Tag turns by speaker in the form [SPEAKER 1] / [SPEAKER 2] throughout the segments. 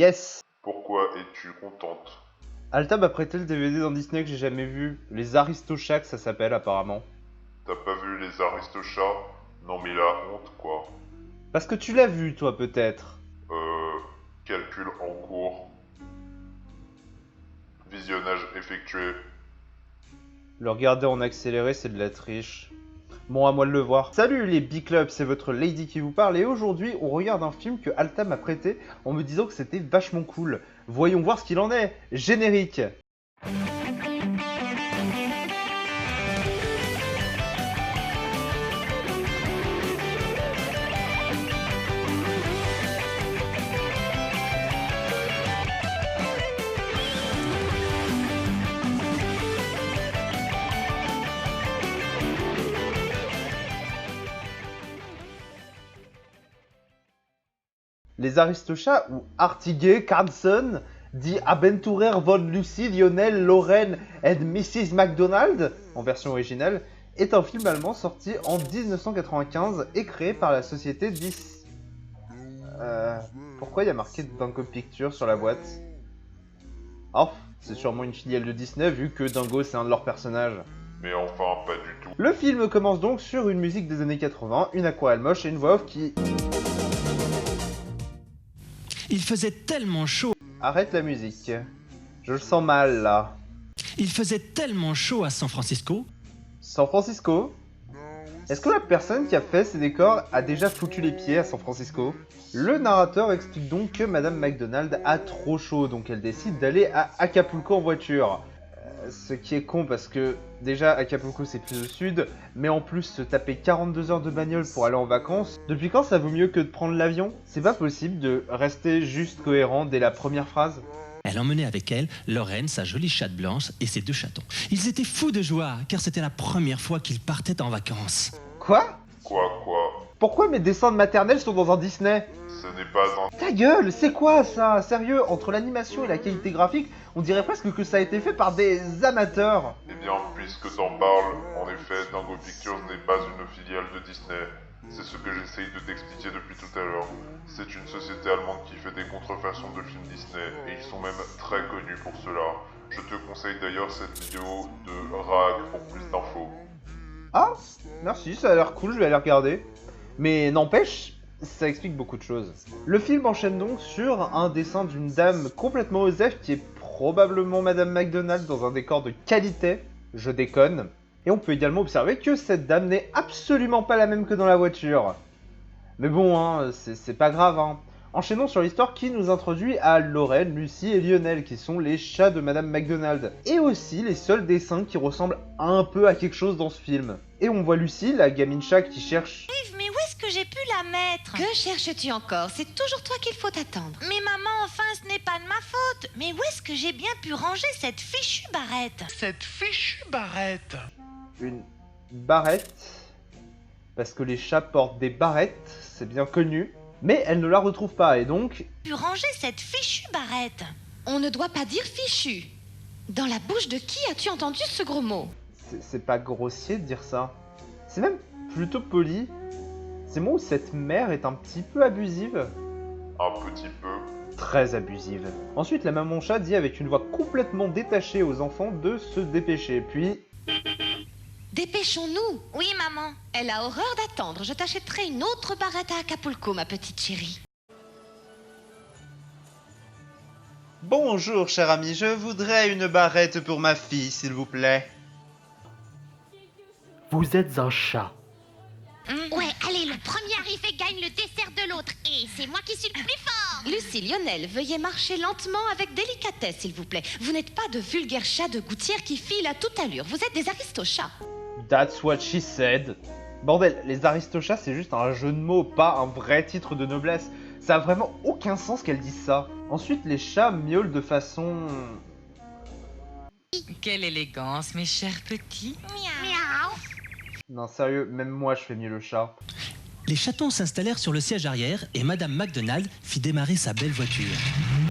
[SPEAKER 1] Yes!
[SPEAKER 2] Pourquoi es-tu contente?
[SPEAKER 1] Alta m'a prêté le DVD d'un Disney que j'ai jamais vu. Les Aristochats, ça s'appelle apparemment.
[SPEAKER 2] T'as pas vu les Aristochats? Non mais la honte quoi.
[SPEAKER 1] Parce que tu l'as vu, toi, peut-être.
[SPEAKER 2] Calcul en cours. Visionnage effectué.
[SPEAKER 1] Le regarder en accéléré, c'est de la triche. Bon, à moi de le voir. Salut les B-Clubs, c'est votre Lady qui vous parle et aujourd'hui, on regarde un film que Alta m'a prêté en me disant que c'était vachement cool. Voyons voir ce qu'il en est. Générique. Les Aristochats ou Artigue Carlson, dit Abenturer von Lucy, Lionel, Lorraine and Mrs. McDonald, en version originale, est un film allemand sorti en 1995 et créé par la société Pourquoi il y a marqué Dingo Pictures sur la boîte? Oh, c'est sûrement une filiale de Disney vu que Dingo c'est un de leurs personnages.
[SPEAKER 2] Mais enfin pas du tout.
[SPEAKER 1] Le film commence donc sur une musique des années 80, une aquarelle moche et une voix off qui...
[SPEAKER 3] Il faisait tellement chaud.
[SPEAKER 1] Arrête la musique. Je le sens mal là.
[SPEAKER 3] Il faisait tellement chaud à San Francisco.
[SPEAKER 1] San Francisco? Est-ce que la personne qui a fait ces décors a déjà foutu les pieds à San Francisco? Le narrateur explique donc que Madame McDonald a trop chaud, donc elle décide d'aller à Acapulco en voiture. Ce qui est con parce que déjà Acapulco c'est plus au sud, mais en plus se taper 42 heures de bagnole pour aller en vacances, depuis quand ça vaut mieux que de prendre l'avion? C'est pas possible de rester juste cohérent dès la première phrase?
[SPEAKER 3] Elle emmenait avec elle Lorraine, sa jolie chatte blanche, et ses deux chatons. Ils étaient fous de joie, car c'était la première fois qu'ils partaient en vacances.
[SPEAKER 1] Quoi?
[SPEAKER 2] Quoi?
[SPEAKER 1] Pourquoi mes dessins de maternelle sont dans un Disney?
[SPEAKER 2] Ce n'est pas un...
[SPEAKER 1] Ta gueule, c'est quoi ça? Sérieux, entre l'animation et la qualité graphique, on dirait presque que ça a été fait par des amateurs.
[SPEAKER 2] Eh bien, puisque t'en parles, en effet, Dingo Pictures n'est pas une filiale de Disney. C'est ce que j'essaye de t'expliquer depuis tout à l'heure. C'est une société allemande qui fait des contrefactions de films Disney, et ils sont même très connus pour cela. Je te conseille d'ailleurs cette vidéo de RAG pour plus d'infos.
[SPEAKER 1] Ah, merci, ça a l'air cool, je vais aller regarder. Mais n'empêche, ça explique beaucoup de choses. Le film enchaîne donc sur un dessin d'une dame complètement osef qui est probablement Madame McDonald dans un décor de qualité, je déconne. Et on peut également observer que cette dame n'est absolument pas la même que dans la voiture. Mais bon, hein, c'est pas grave, hein. Enchaînons sur l'histoire qui nous introduit à Lorraine, Lucie et Lionel, qui sont les chats de Madame McDonald. Et aussi les seuls dessins qui ressemblent un peu à quelque chose dans ce film. Et on voit Lucie, la gamine chat qui cherche...
[SPEAKER 4] Mais où est-ce que j'ai pu la mettre?
[SPEAKER 5] Que cherches-tu encore? C'est toujours toi qu'il faut attendre.
[SPEAKER 4] Mais maman, enfin, ce n'est pas de ma faute. Mais où est-ce que j'ai bien pu ranger cette fichue barrette?
[SPEAKER 6] Cette fichue barrette.
[SPEAKER 1] Une barrette. Parce que les chats portent des barrettes, c'est bien connu. Mais elle ne la retrouve pas et donc...
[SPEAKER 4] Pu ranger cette fichue barrette?
[SPEAKER 5] On ne doit pas dire fichu. Dans la bouche de qui as-tu entendu ce gros mot?
[SPEAKER 1] C'est pas grossier de dire ça. C'est même plutôt poli. C'est moi où cette mère est un petit peu abusive.
[SPEAKER 2] Un petit peu.
[SPEAKER 1] Très abusive. Ensuite, la maman chat dit avec une voix complètement détachée aux enfants de se dépêcher. Puis...
[SPEAKER 5] Dépêchons-nous.
[SPEAKER 4] Oui, maman.
[SPEAKER 5] Elle a horreur d'attendre. Je t'achèterai une autre barrette à Acapulco, ma petite chérie.
[SPEAKER 1] Bonjour, cher ami. Je voudrais une barrette pour ma fille, s'il vous plaît.
[SPEAKER 6] Vous êtes un chat.
[SPEAKER 4] Ouais, allez, le premier arrivé gagne le dessert de l'autre. Et c'est moi qui suis le plus fort.
[SPEAKER 5] Lucie, Lionel, veuillez marcher lentement avec délicatesse, s'il vous plaît. Vous n'êtes pas de vulgaires chats de gouttière qui filent à toute allure. Vous êtes des aristochats.
[SPEAKER 1] That's what she said. Bordel, les Aristochats, c'est juste un jeu de mots, pas un vrai titre de noblesse. Ça a vraiment aucun sens qu'elle dise ça. Ensuite, les chats miaulent de façon...
[SPEAKER 7] Quelle élégance, mes chers petits.
[SPEAKER 4] Miaou.
[SPEAKER 1] Non, sérieux, même moi, je fais mieux le chat.
[SPEAKER 3] Les chatons s'installèrent sur le siège arrière et Madame McDonald fit démarrer sa belle voiture.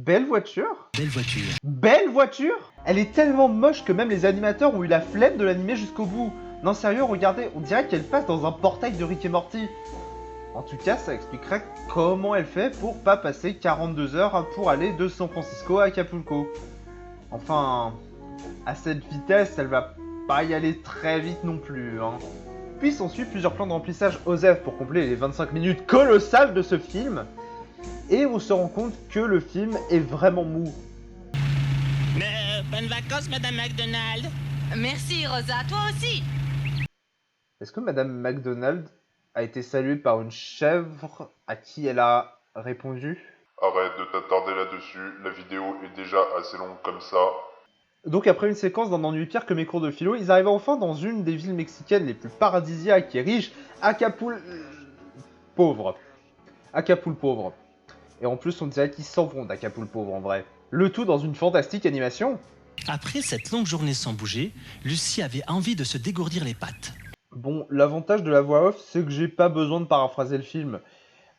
[SPEAKER 1] Belle voiture?
[SPEAKER 3] Belle voiture.
[SPEAKER 1] Belle voiture? Elle est tellement moche que même les animateurs ont eu la flemme de l'animer jusqu'au bout. Non, sérieux, regardez, on dirait qu'elle passe dans un portail de Rick et Morty. En tout cas, ça expliquerait comment elle fait pour pas passer 42 heures pour aller de San Francisco à Acapulco. Enfin, à cette vitesse, elle va pas y aller très vite non plus, hein. Puis s'ensuit plusieurs plans de remplissage OSEF pour combler les 25 minutes colossales de ce film. Et on se rend compte que le film est vraiment mou.
[SPEAKER 3] Bonnes vacances, Madame McDonald.
[SPEAKER 7] Merci, Rosa. Toi aussi.
[SPEAKER 1] Est-ce que Madame McDonald a été saluée par une chèvre à qui elle a répondu?
[SPEAKER 2] Arrête de t'attarder là-dessus, la vidéo est déjà assez longue comme ça.
[SPEAKER 1] Donc après une séquence d'un ennui pire que mes cours de philo, ils arrivent enfin dans une des villes mexicaines les plus paradisiaques et riches, Acapulco pauvre. Acapulco pauvre. Et en plus on dirait qu'ils s'en vont d'Acapulco pauvre en vrai. Le tout dans une fantastique animation.
[SPEAKER 3] Après cette longue journée sans bouger, Lucie avait envie de se dégourdir les pattes.
[SPEAKER 1] Bon, l'avantage de la voix off, c'est que j'ai pas besoin de paraphraser le film.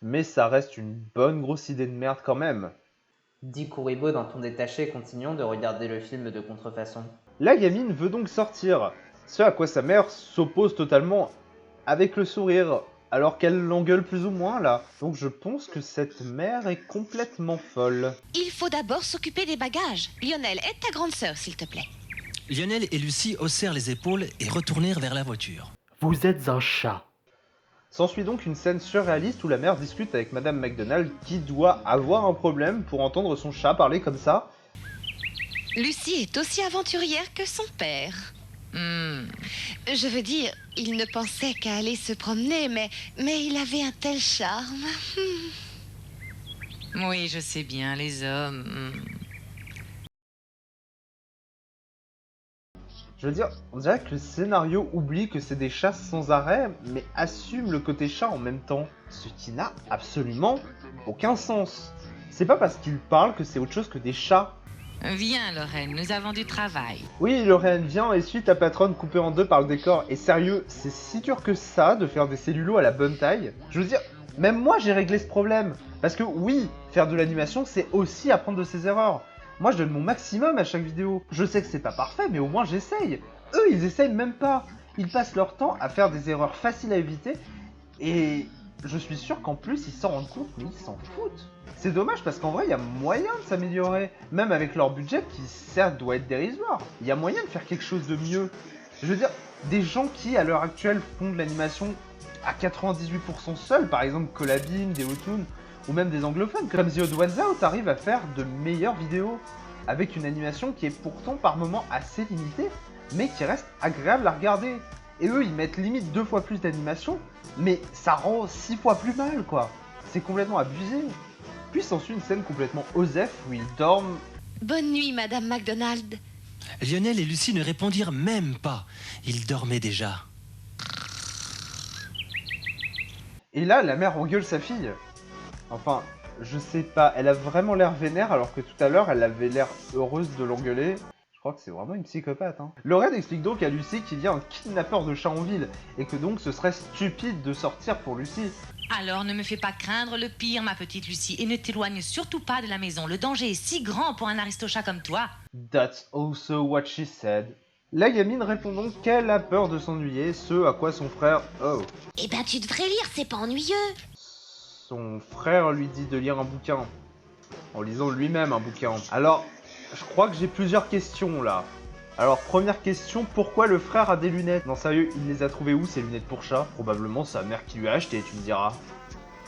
[SPEAKER 1] Mais ça reste une bonne grosse idée de merde quand même.
[SPEAKER 8] Dit Kuribo d'un ton détaché, continuant de regarder le film de contrefaçon.
[SPEAKER 1] La gamine veut donc sortir, ce à quoi sa mère s'oppose totalement avec le sourire, alors qu'elle l'engueule plus ou moins là. Donc je pense que cette mère est complètement folle.
[SPEAKER 5] Il faut d'abord s'occuper des bagages. Lionel, aide ta grande sœur, s'il te plaît.
[SPEAKER 3] Lionel et Lucie haussèrent les épaules et retournèrent vers la voiture.
[SPEAKER 6] Vous êtes un chat.
[SPEAKER 1] S'ensuit donc une scène surréaliste où la mère discute avec Madame McDonald qui doit avoir un problème pour entendre son chat parler comme ça.
[SPEAKER 5] Lucie est aussi aventurière que son père. Je veux dire, il ne pensait qu'à aller se promener, mais il avait un tel charme.
[SPEAKER 7] Oui, je sais bien, les hommes.
[SPEAKER 1] Je veux dire, on dirait que le scénario oublie que c'est des chats sans arrêt, mais assume le côté chat en même temps. Ce qui n'a absolument aucun sens. C'est pas parce qu'ils parlent que c'est autre chose que des chats.
[SPEAKER 7] Viens, Lorraine, nous avons du travail.
[SPEAKER 1] Oui, Lorraine, viens, essuie ta patronne coupée en deux par le décor. Et sérieux, c'est si dur que ça de faire des cellulos à la bonne taille. Je veux dire, même moi j'ai réglé ce problème. Parce que oui, faire de l'animation, c'est aussi apprendre de ses erreurs. Moi je donne mon maximum à chaque vidéo. Je sais que c'est pas parfait, mais au moins j'essaye. Eux, ils essayent même pas. Ils passent leur temps à faire des erreurs faciles à éviter. Et je suis sûr qu'en plus, ils s'en rendent compte, mais ils s'en foutent. C'est dommage parce qu'en vrai, il y a moyen de s'améliorer. Même avec leur budget qui, certes, doit être dérisoire. Il y a moyen de faire quelque chose de mieux. Je veux dire, des gens qui, à l'heure actuelle, font de l'animation à 98% seuls, par exemple Collabine, Deotoon, ou même des anglophones, comme The Odd Ones Out, arrivent à faire de meilleures vidéos. Avec une animation qui est pourtant par moments assez limitée, mais qui reste agréable à regarder. Et eux, ils mettent limite 2 fois plus d'animation, mais ça rend 6 fois plus mal, quoi. C'est complètement abusé. Puis s'ensuit une scène complètement OSEF où ils dorment.
[SPEAKER 5] Bonne nuit, Madame McDonald.
[SPEAKER 3] Lionel et Lucie ne répondirent même pas. Ils dormaient déjà.
[SPEAKER 1] Et là, la mère engueule sa fille. Enfin, je sais pas, elle a vraiment l'air vénère alors que tout à l'heure, elle avait l'air heureuse de l'engueuler. Je crois que c'est vraiment une psychopathe, hein. Lorraine explique donc à Lucie qu'il y a un kidnappeur de chats en ville, et que donc ce serait stupide de sortir pour Lucie.
[SPEAKER 7] Alors ne me fais pas craindre le pire, ma petite Lucie, et ne t'éloigne surtout pas de la maison. Le danger est si grand pour un aristochat comme toi.
[SPEAKER 1] That's also what she said. La gamine répond donc qu'elle a peur de s'ennuyer, ce à quoi son frère... Oh.
[SPEAKER 4] Eh ben, tu devrais lire, c'est pas ennuyeux.
[SPEAKER 1] Son frère lui dit de lire un bouquin, en lisant lui-même un bouquin. Alors, je crois que j'ai plusieurs questions là. Alors, première question, pourquoi le frère a des lunettes? Non sérieux, il les a trouvées où ces lunettes pour chat? Probablement sa mère qui lui a acheté, tu me diras.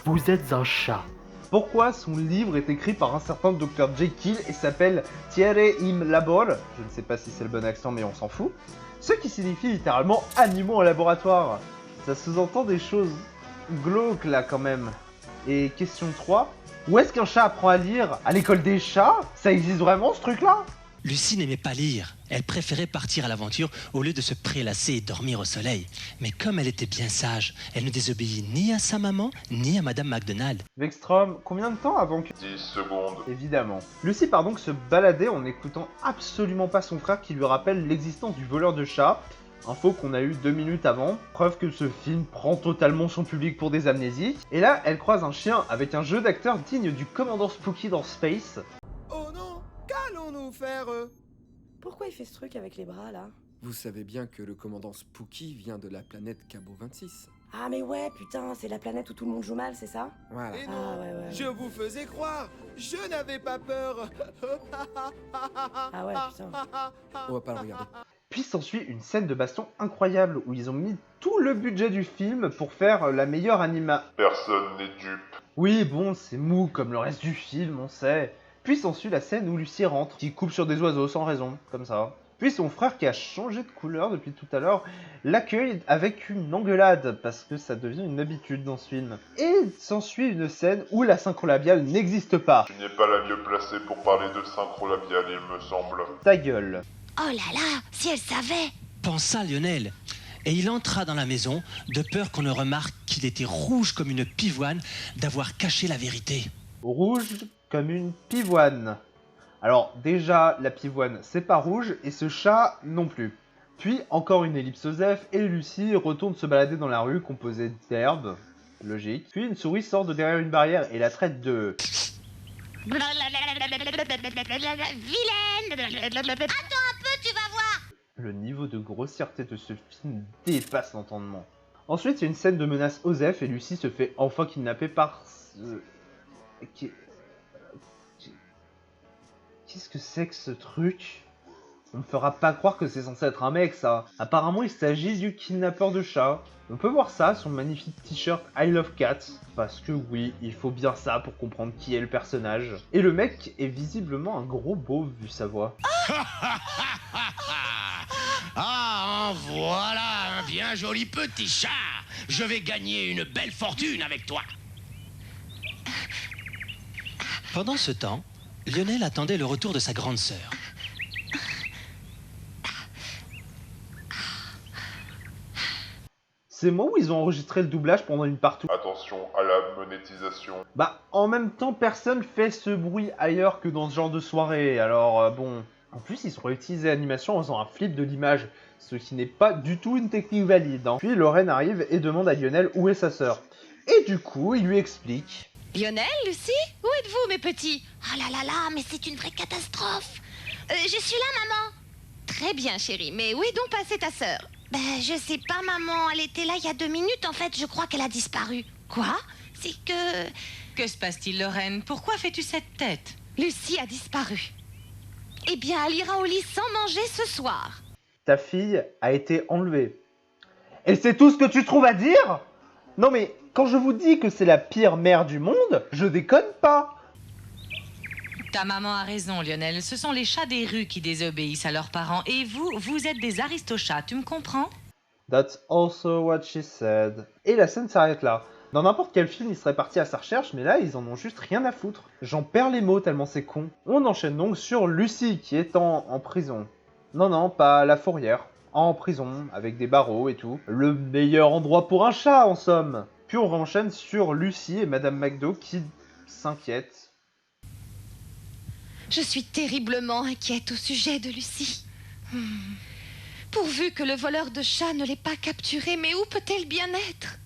[SPEAKER 6] Vous êtes un chat.
[SPEAKER 1] Pourquoi son livre est écrit par un certain Dr Jekyll et s'appelle Thierry im Labor? Je ne sais pas si c'est le bon accent mais on s'en fout. Ce qui signifie littéralement animaux en laboratoire. Ça sous-entend des choses glauques là quand même. Et question 3, où est-ce qu'un chat apprend à lire? À l'école des chats? Ça existe vraiment ce truc-là?
[SPEAKER 3] Lucie n'aimait pas lire. Elle préférait partir à l'aventure au lieu de se prélasser et dormir au soleil. Mais comme elle était bien sage, elle ne désobéit ni à sa maman, ni à Madame McDonald.
[SPEAKER 1] Vextrom, combien de temps avant que...
[SPEAKER 2] 10 secondes.
[SPEAKER 1] Évidemment. Lucie part donc se balader en n'écoutant absolument pas son frère qui lui rappelle l'existence du voleur de chats. Info qu'on a eu 2 minutes avant, preuve que ce film prend totalement son public pour des amnésiques. Et là, elle croise un chien avec un jeu d'acteur digne du commandant Spooky dans Space.
[SPEAKER 9] Oh non, qu'allons-nous faire
[SPEAKER 10] Pourquoi il fait ce truc avec les bras là?
[SPEAKER 9] Vous savez bien que le commandant Spooky vient de la planète Cabo 26.
[SPEAKER 10] Ah mais ouais, putain, c'est la planète où tout le monde joue mal, c'est ça?
[SPEAKER 9] Voilà. Et
[SPEAKER 10] Ah
[SPEAKER 9] non,
[SPEAKER 10] ouais.
[SPEAKER 9] je vous faisais croire, je n'avais pas peur.
[SPEAKER 10] Ah ouais, putain.
[SPEAKER 9] On va pas le regarder.
[SPEAKER 1] Puis s'ensuit une scène de baston incroyable où ils ont mis tout le budget du film pour faire la meilleure anima.
[SPEAKER 2] Personne n'est dupe.
[SPEAKER 1] Oui, bon, c'est mou comme le reste du film, on sait. Puis s'ensuit la scène où Lucie rentre, qui coupe sur des oiseaux sans raison, comme ça. Puis son frère, qui a changé de couleur depuis tout à l'heure, l'accueille avec une engueulade, parce que ça devient une habitude dans ce film. Et s'ensuit une scène où la synchro labiale n'existe pas.
[SPEAKER 2] Tu n'es pas la mieux placée pour parler de synchro labiale, il me semble.
[SPEAKER 1] Ta gueule.
[SPEAKER 4] Oh là là, si elle savait.
[SPEAKER 3] Pensa Lionel. Et il entra dans la maison, de peur qu'on ne remarque qu'il était rouge comme une pivoine d'avoir caché la vérité.
[SPEAKER 1] Rouge comme une pivoine. Alors déjà, la pivoine c'est pas rouge et ce chat non plus. Puis encore une ellipse Osef et Lucie retourne se balader dans la rue composée d'herbes, logique. Puis une souris sort de derrière une barrière et la traite de...
[SPEAKER 4] Vilaine. Attends un peu, tu vas voir.
[SPEAKER 1] Le niveau de grossièreté de ce film dépasse l'entendement. Ensuite, il y a une scène de menace Osef et Lucie se fait enfin kidnapper par... Qu'est-ce que c'est que ce truc? On me fera pas croire que c'est censé être un mec, ça. Apparemment, il s'agit du kidnappeur de chat. On peut voir ça sur le magnifique t-shirt I Love Cats. Parce que oui, il faut bien ça pour comprendre qui est le personnage. Et le mec est visiblement un gros beauf vu sa voix.
[SPEAKER 11] Ah, en voilà un bien joli petit chat. Je vais gagner une belle fortune avec toi.
[SPEAKER 3] Pendant ce temps, Lionel attendait le retour de sa grande sœur.
[SPEAKER 1] C'est moi où ils ont enregistré le doublage pendant une partout.
[SPEAKER 2] Attention à la monétisation.
[SPEAKER 1] Bah, en même temps, personne fait ce bruit ailleurs que dans ce genre de soirée, alors bon... En plus, ils ont réutilisé l'animation en faisant un flip de l'image, ce qui n'est pas du tout une technique valide. Hein. Puis Lorraine arrive et demande à Lionel où est sa sœur. Et du coup, il lui explique...
[SPEAKER 5] Lionel, Lucie, où êtes-vous, mes petits?
[SPEAKER 4] Oh là là là, mais c'est une vraie catastrophe. Je suis là, maman.
[SPEAKER 5] Très bien, chérie, mais où est donc passée ta sœur?
[SPEAKER 4] Ben, je sais pas, maman. Elle était là il y a 2 minutes, en fait. Je crois qu'elle a disparu.
[SPEAKER 5] Quoi?
[SPEAKER 4] C'est que...
[SPEAKER 7] Que se passe-t-il, Lorraine? Pourquoi fais-tu cette tête?
[SPEAKER 5] Lucie a disparu. Eh bien, elle ira au lit sans manger ce soir.
[SPEAKER 1] Ta fille a été enlevée. Et c'est tout ce que tu trouves à dire? Non mais, quand je vous dis que c'est la pire mère du monde, je déconne pas.
[SPEAKER 7] Ta maman a raison, Lionel. Ce sont les chats des rues qui désobéissent à leurs parents. Et vous êtes des aristochats, tu me comprends?
[SPEAKER 1] That's also what she said. Et la scène s'arrête là. Dans n'importe quel film, ils seraient partis à sa recherche, mais là, ils en ont juste rien à foutre. J'en perds les mots tellement c'est con. On enchaîne donc sur Lucie, qui est en prison. Non, pas la fourrière. En prison, avec des barreaux et tout. Le meilleur endroit pour un chat, en somme. Puis on enchaîne sur Lucie et Madame McDo qui s'inquiètent.
[SPEAKER 5] Je suis terriblement inquiète au sujet de Lucie. Pourvu que le voleur de chats ne l'ait pas capturée, mais où peut-elle bien être?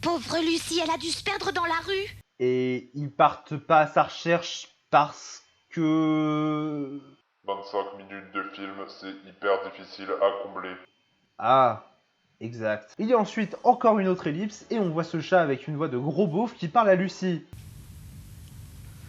[SPEAKER 4] Pauvre Lucie, elle a dû se perdre dans la rue.
[SPEAKER 1] Et ils partent pas à sa recherche parce que...
[SPEAKER 2] 25 minutes de film, c'est hyper difficile à combler.
[SPEAKER 1] Ah, exact. Il y a ensuite encore une autre ellipse et on voit ce chat avec une voix de gros beauf qui parle à Lucie.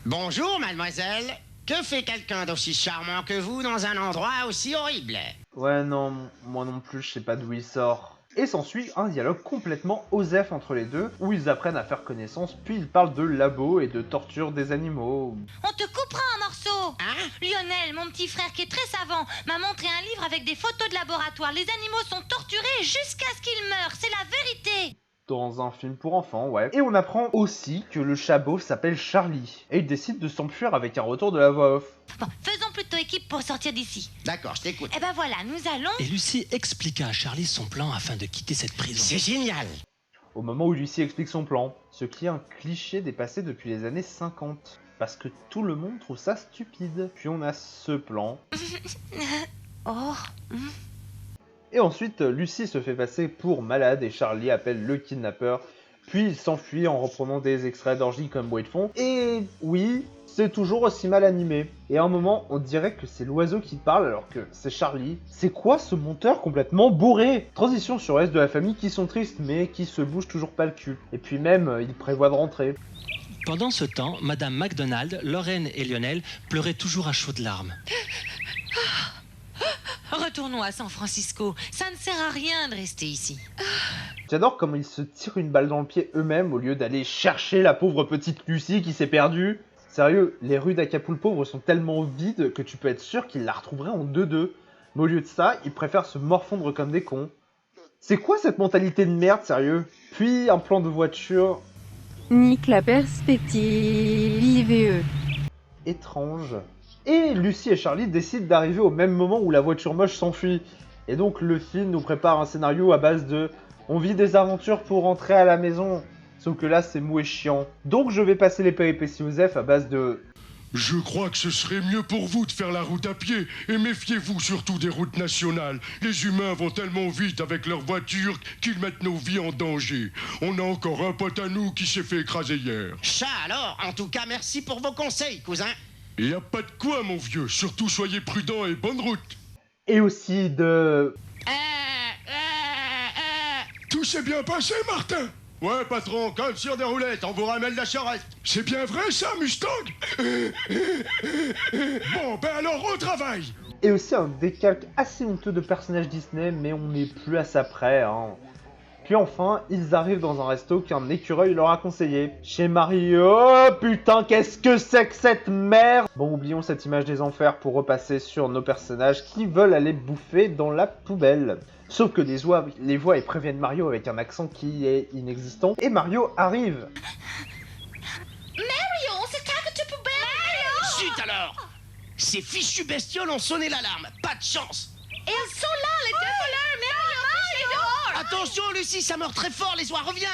[SPEAKER 11] Bonjour, mademoiselle. Que fait quelqu'un d'aussi charmant que vous dans un endroit aussi horrible?
[SPEAKER 1] Ouais, non, moi non plus, je sais pas d'où il sort. Et s'ensuit un dialogue complètement osef entre les deux, où ils apprennent à faire connaissance, puis ils parlent de labo et de torture des animaux.
[SPEAKER 7] On te coupera un morceau.
[SPEAKER 11] Hein?
[SPEAKER 7] Lionel, mon petit frère qui est très savant, m'a montré un livre avec des photos de laboratoire. Les animaux sont torturés jusqu'à ce qu'ils meurent, c'est la vérité.
[SPEAKER 1] Dans un film pour enfants, ouais. Et on apprend aussi que le chat beauf s'appelle Charlie. Et il décide de s'enfuir avec un retour de la voix off.
[SPEAKER 7] Bon, faisons plutôt équipe pour sortir d'ici.
[SPEAKER 11] D'accord, je t'écoute.
[SPEAKER 7] Eh ben voilà, nous allons...
[SPEAKER 3] Et Lucie expliqua à Charlie son plan afin de quitter cette prison.
[SPEAKER 11] C'est génial.
[SPEAKER 1] Au moment où Lucie explique son plan, ce qui est un cliché dépassé depuis les années 50. Parce que tout le monde trouve ça stupide. Puis on a ce plan.
[SPEAKER 5] Oh.
[SPEAKER 1] Et ensuite, Lucie se fait passer pour malade et Charlie appelle le kidnappeur. Puis il s'enfuit en reprenant des extraits d'orgie comme bruit de fond. Et oui, c'est toujours aussi mal animé. Et à un moment, on dirait que c'est l'oiseau qui parle alors que c'est Charlie. C'est quoi ce monteur complètement bourré? Transition sur le reste de la famille qui sont tristes mais qui se bougent toujours pas le cul. Et puis même, ils prévoient de rentrer.
[SPEAKER 3] Pendant ce temps, Madame McDonald, Lorraine et Lionel pleuraient toujours à chaudes larmes.
[SPEAKER 7] Retournons à San Francisco. Ça ne sert à rien de rester ici.
[SPEAKER 1] J'adore comment ils se tirent une balle dans le pied eux-mêmes au lieu d'aller chercher la pauvre petite Lucy qui s'est perdue. Sérieux, les rues d'Acapulco sont tellement vides que tu peux être sûr qu'ils la retrouveraient en 2-2. Mais au lieu de ça, ils préfèrent se morfondre comme des cons. C'est quoi cette mentalité de merde, sérieux? Puis un plan de voiture...
[SPEAKER 12] Nique la perspective IVE.
[SPEAKER 1] étrange. Et Lucy et Charlie décident d'arriver au même moment où la voiture moche s'enfuit. Et donc le film nous prépare un scénario à base de « on vit des aventures pour rentrer à la maison ». Sauf que là c'est mou et chiant. Donc je vais passer les péripéties aux F à base de «
[SPEAKER 11] Je crois que ce serait mieux pour vous de faire la route à pied, et méfiez-vous surtout des routes nationales. Les humains vont tellement vite avec leurs voitures qu'ils mettent nos vies en danger. On a encore un pote à nous qui s'est fait écraser hier. »
[SPEAKER 13] Ça alors, en tout cas merci pour vos conseils, cousin.
[SPEAKER 11] Et y a pas de quoi, mon vieux, surtout soyez prudents et bonne route.
[SPEAKER 1] Et aussi de...
[SPEAKER 11] Tout s'est bien passé, Martin? Ouais, patron, comme sur des roulettes, on vous ramène la charrette. C'est bien vrai, ça, Mustang? Bon, ben alors, au travail.
[SPEAKER 1] Et aussi un décalque assez honteux de personnages Disney, mais on n'est plus à ça près, hein. Puis enfin, ils arrivent dans un resto qu'un écureuil leur a conseillé. Chez Mario, oh putain, qu'est-ce que c'est que cette merde? Bon, oublions cette image des enfers pour repasser sur nos personnages qui veulent aller bouffer dans la poubelle. Sauf que les voix ils préviennent Mario avec un accent qui est inexistant, et Mario arrive.
[SPEAKER 7] Mario, c'est ta petite poubelle!
[SPEAKER 13] Zut alors! Ces fichus bestioles ont sonné l'alarme, pas de chance!
[SPEAKER 7] Et elles sont là, les deux voleurs! Mario, dehors!
[SPEAKER 13] Attention, Lucie, ça meurt très fort, les oies, reviens!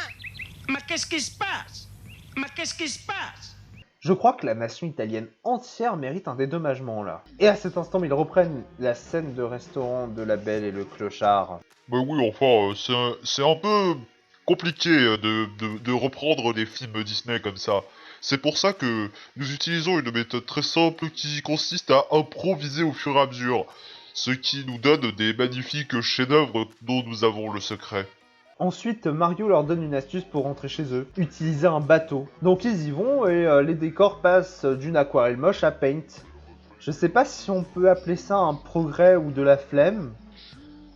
[SPEAKER 13] Mais qu'est-ce qui se passe? Mais qu'est-ce qui se passe?
[SPEAKER 1] Je crois que la nation italienne entière mérite un dédommagement là. Et à cet instant, ils reprennent la scène de restaurant de La Belle et le Clochard.
[SPEAKER 2] Mais oui, enfin, c'est un peu compliqué de reprendre les films Disney comme ça. C'est pour ça que nous utilisons une méthode très simple qui consiste à improviser au fur et à mesure. Ce qui nous donne des magnifiques chefs-d'œuvre dont nous avons le secret.
[SPEAKER 1] Ensuite, Mario leur donne une astuce pour rentrer chez eux, utiliser un bateau. Donc ils y vont et les décors passent d'une aquarelle moche à Paint. Je sais pas si on peut appeler ça un progrès ou de la flemme,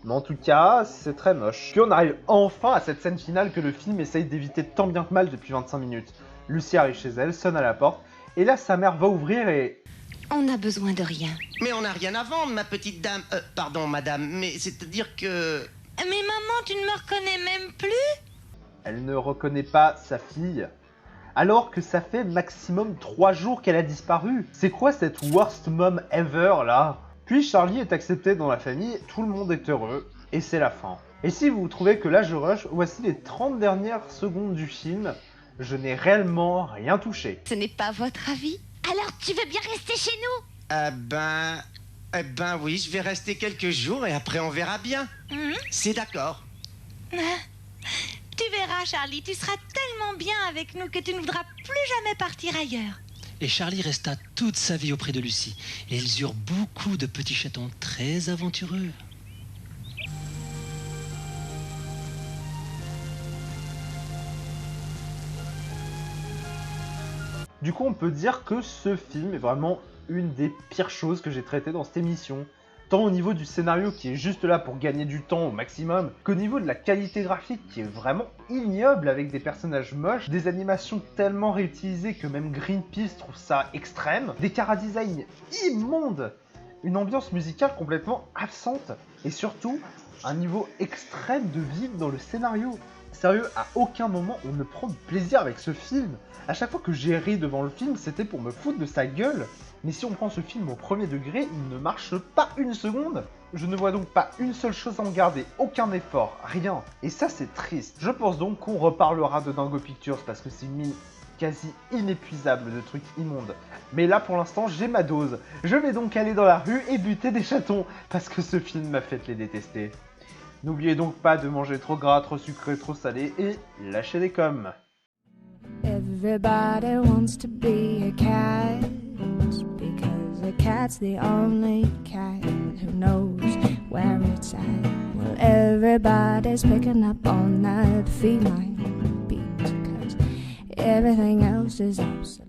[SPEAKER 1] mais en tout cas, c'est très moche. Puis on arrive enfin à cette scène finale que le film essaye d'éviter tant bien que mal depuis 25 minutes. Lucie arrive chez elle, sonne à la porte, et là sa mère va ouvrir et...
[SPEAKER 5] On n'a besoin de rien.
[SPEAKER 13] Mais on n'a rien à vendre, ma petite dame. Pardon, madame, mais c'est-à-dire que...
[SPEAKER 7] Mais maman, tu ne me reconnais même plus?
[SPEAKER 1] Elle ne reconnaît pas sa fille, alors que ça fait maximum 3 jours qu'elle a disparu. C'est quoi cette worst mom ever là? Puis Charlie est accepté dans la famille, tout le monde est heureux, et c'est la fin. Et si vous trouvez que là je rush, voici les 30 dernières secondes du film. Je n'ai réellement rien touché.
[SPEAKER 5] Ce n'est pas votre avis?
[SPEAKER 4] Alors tu veux bien rester chez nous?
[SPEAKER 13] Eh ben oui, je vais rester quelques jours et après on verra bien. C'est d'accord.
[SPEAKER 7] Tu verras, Charlie, tu seras tellement bien avec nous que tu ne voudras plus jamais partir ailleurs.
[SPEAKER 3] Et Charlie resta toute sa vie auprès de Lucie. Et ils eurent beaucoup de petits chatons très aventureux.
[SPEAKER 1] Du coup, on peut dire que ce film est vraiment une des pires choses que j'ai traitées dans cette émission. Tant au niveau du scénario qui est juste là pour gagner du temps au maximum, qu'au niveau de la qualité graphique qui est vraiment ignoble avec des personnages moches, des animations tellement réutilisées que même Greenpeace trouve ça extrême, des chara-design immondes, une ambiance musicale complètement absente, et surtout, un niveau extrême de vide dans le scénario. Sérieux, à aucun moment on ne prend de plaisir avec ce film. À chaque fois que j'ai ri devant le film, c'était pour me foutre de sa gueule. Mais si on prend ce film au premier degré, il ne marche pas une seconde. Je ne vois donc pas une seule chose à en garder, aucun effort, rien. Et ça c'est triste. Je pense donc qu'on reparlera de Dingo Pictures parce que c'est une mine quasi inépuisable de trucs immondes. Mais là pour l'instant j'ai ma dose. Je vais donc aller dans la rue et buter des chatons parce que ce film m'a fait les détester. N'oubliez donc pas de manger trop gras, trop sucré, trop salé et lâchez des coms.
[SPEAKER 14] Everybody wants to be a cat because a cat's the only cat who knows where it's at. Well, everybody's picking up on that feline beat because everything else is obsolete.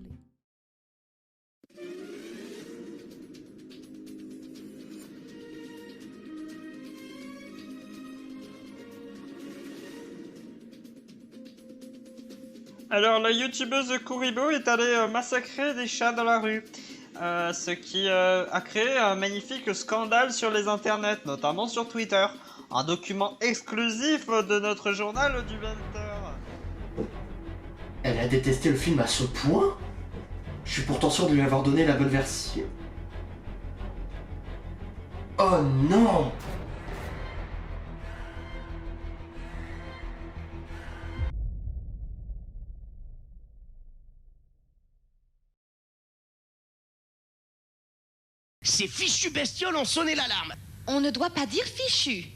[SPEAKER 15] Alors, la youtubeuse Kuribo est allée massacrer des chats dans la rue, ce qui a créé un magnifique scandale sur les internets, notamment sur Twitter. Un document exclusif de notre journal du 20h.
[SPEAKER 16] Elle a détesté le film à ce point? Je suis pourtant sûr de lui avoir donné la bonne version. Oh non!
[SPEAKER 13] Ces fichus bestioles ont sonné l'alarme.
[SPEAKER 5] On ne doit pas dire fichu.